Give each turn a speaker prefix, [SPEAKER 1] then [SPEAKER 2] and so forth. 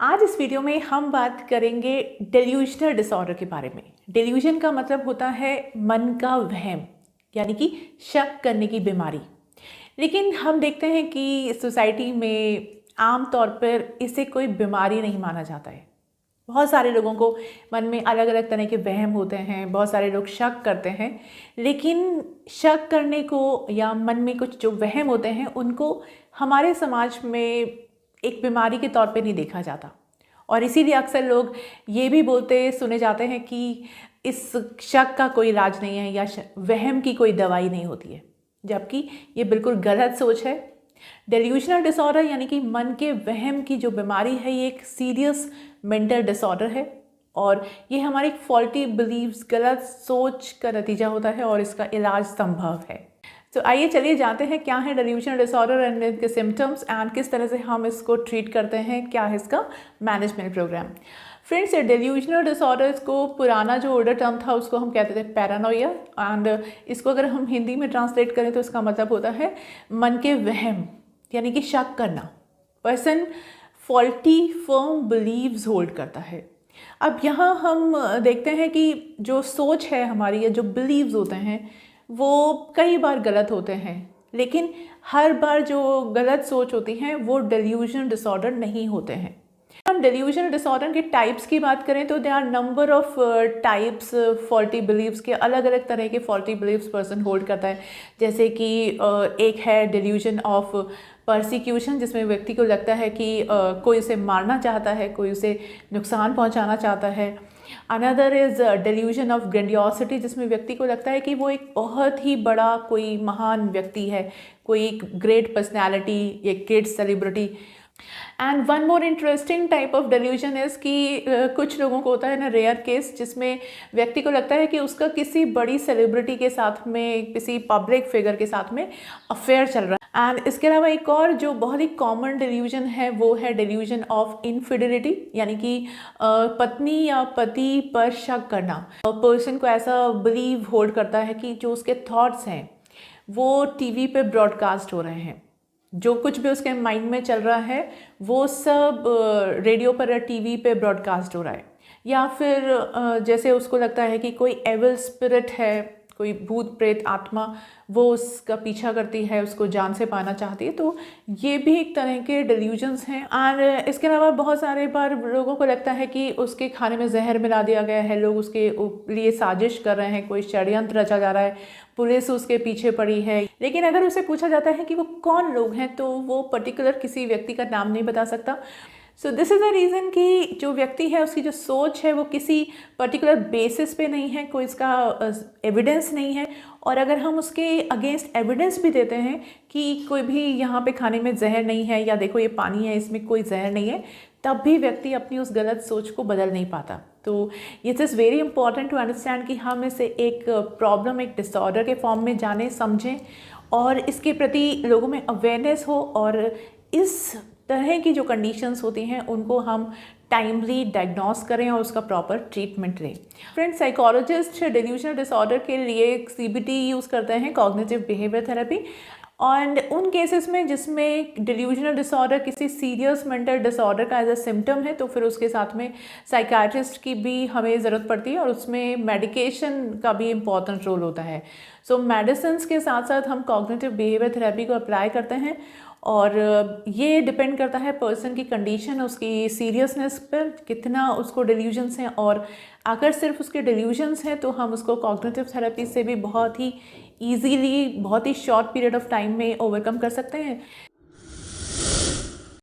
[SPEAKER 1] आज इस वीडियो में हम बात करेंगे डेल्यूशनल डिसऑर्डर के बारे में। डेल्यूजन का मतलब होता है मन का वहम, यानी कि शक करने की बीमारी। लेकिन हम देखते हैं कि सोसाइटी में आम तौर पर इसे कोई बीमारी नहीं माना जाता है। बहुत सारे लोगों को मन में अलग अलग तरह के वहम होते हैं, बहुत सारे लोग शक करते हैं। लेकिन शक करने को या मन में कुछ जो वहम होते हैं उनको हमारे समाज में एक बीमारी के तौर पे नहीं देखा जाता। और इसीलिए अक्सर लोग ये भी बोलते सुने जाते हैं कि इस शक का कोई इलाज नहीं है या वहम की कोई दवाई नहीं होती है, जबकि ये बिल्कुल गलत सोच है। डेल्यूशनल डिसऑर्डर यानी कि मन के वहम की जो बीमारी है, ये एक सीरियस मेंटल डिसऑर्डर है और ये हमारी फॉल्टी बिलीव्स, गलत सोच का नतीजा होता है और इसका इलाज संभव है। तो आइए चलिए जानते हैं क्या है डेल्यूशनल डिसऑर्डर एंड इसके सिम्टम्स एंड किस तरह से हम इसको ट्रीट करते हैं, क्या है इसका मैनेजमेंट प्रोग्राम। फ्रेंड्स, डेल्यूशनल डिसऑर्डर्स को पुराना जो ओल्डर टर्म था उसको हम कहते थे पैरानोइया, एंड इसको अगर हम हिंदी में ट्रांसलेट करें तो इसका मतलब होता है मन के वहम, यानी कि शक करना। Person faulty firm beliefs hold करता है। अब यहाँ हम देखते हैं कि जो सोच है हमारी या जो बिलीव्स होते हैं वो कई बार गलत होते हैं, लेकिन हर बार जो गलत सोच होती हैं वो डेल्यूजनल डिसऑर्डर नहीं होते हैं। हम डेल्यूजनल डिसऑर्डर के टाइप्स की बात करें तो they are number of types faulty beliefs के। अलग अलग तरह के फॉल्टी बिलीव्स पर्सन होल्ड करता है। जैसे कि एक है डेल्यूजन ऑफ परसिक्यूशन, जिसमें व्यक्ति को लगता है कि कोई उसे मारना चाहता है, कोई उसे नुकसान पहुंचाना चाहता है। Another is delusion of grandiosity, जिसमें व्यक्ति को लगता है कि वो एक बहुत ही बड़ा कोई महान व्यक्ति है, कोई एक ग्रेट पर्सनैलिटी, एक great celebrity. And one more interesting type of delusion is कि कुछ लोगों को होता है ना रेयर केस, जिसमें व्यक्ति को लगता है कि उसका किसी बड़ी सेलिब्रिटी के साथ में, किसी पब्लिक फिगर के साथ में अफेयर चल रहा है। एंड इसके अलावा एक और जो बहुत ही कॉमन डेल्यूजन है वो है डेल्यूजन ऑफ इनफिडेलिटी, यानी कि पत्नी या पति पर शक करना। पर्सन को ऐसा बिलीव होल्ड करता है कि जो उसके थॉट्स हैं वो टीवी पे ब्रॉडकास्ट हो रहे हैं, जो कुछ भी उसके माइंड में चल रहा है वो सब रेडियो पर या टीवी पे ब्रॉडकास्ट हो रहा है। या फिर जैसे उसको लगता है कि कोई एविल स्पिरिट है, कोई भूत प्रेत आत्मा, वो उसका पीछा करती है, उसको जान से पाना चाहती है। तो ये भी एक तरह के डेल्यूजन्स हैं। और इसके अलावा बहुत सारे बार लोगों को लगता है कि उसके खाने में जहर मिला दिया गया है, लोग उसके लिए साजिश कर रहे हैं, कोई षड्यंत्र रचा जा रहा है, पुलिस उसके पीछे पड़ी है। लेकिन अगर उसे पूछा जाता है कि वो कौन लोग हैं तो वो पर्टिकुलर किसी व्यक्ति का नाम नहीं बता सकता। So this is the reason कि जो व्यक्ति है उसकी जो सोच है वो किसी पर्टिकुलर बेसिस पे नहीं है, कोई इसका एविडेंस नहीं है। और अगर हम उसके अगेंस्ट एविडेंस भी देते हैं कि कोई भी यहाँ पे खाने में जहर नहीं है या देखो ये पानी है इसमें कोई जहर नहीं है, तब भी व्यक्ति अपनी उस गलत सोच को बदल नहीं पाता। तो it is very important to understand कि हम इसे एक प्रॉब्लम, एक डिसऑर्डर के फॉर्म में जाने, समझें और इसके प्रति लोगों में अवेयरनेस हो और इस तरह की जो कंडीशंस होती हैं उनको हम टाइमली डायग्नोस करें और उसका प्रॉपर ट्रीटमेंट लें। फ्रेंड्स, साइकोलॉजिस्ट डेल्यूशनल डिसऑर्डर के लिए CBT यूज़ करते हैं, कॉग्निटिव बिहेवियर थेरेपी। और उन केसेस में जिसमें डेल्यूशनल डिसऑर्डर किसी सीरियस मेंटल डिसऑर्डर का एज अ सिम्टम है तो फिर उसके साथ में साइकाट्रिस्ट की भी हमें ज़रूरत पड़ती है और उसमें मेडिकेशन का भी इम्पॉर्टेंट रोल होता है। सो मेडिसिन के साथ साथ हम कॉग्निटिव बिहेवियर थेरेपी को अप्लाई करते हैं और ये डिपेंड करता है पर्सन की कंडीशन, उसकी सीरियसनेस पर, कितना उसको डेल्यूजन्स हैं। और अगर सिर्फ उसके डेल्यूजन्स हैं तो हम उसको कॉग्निटिव थेरेपी से भी बहुत ही ईजीली, बहुत ही शॉर्ट पीरियड ऑफ टाइम में ओवरकम कर सकते हैं।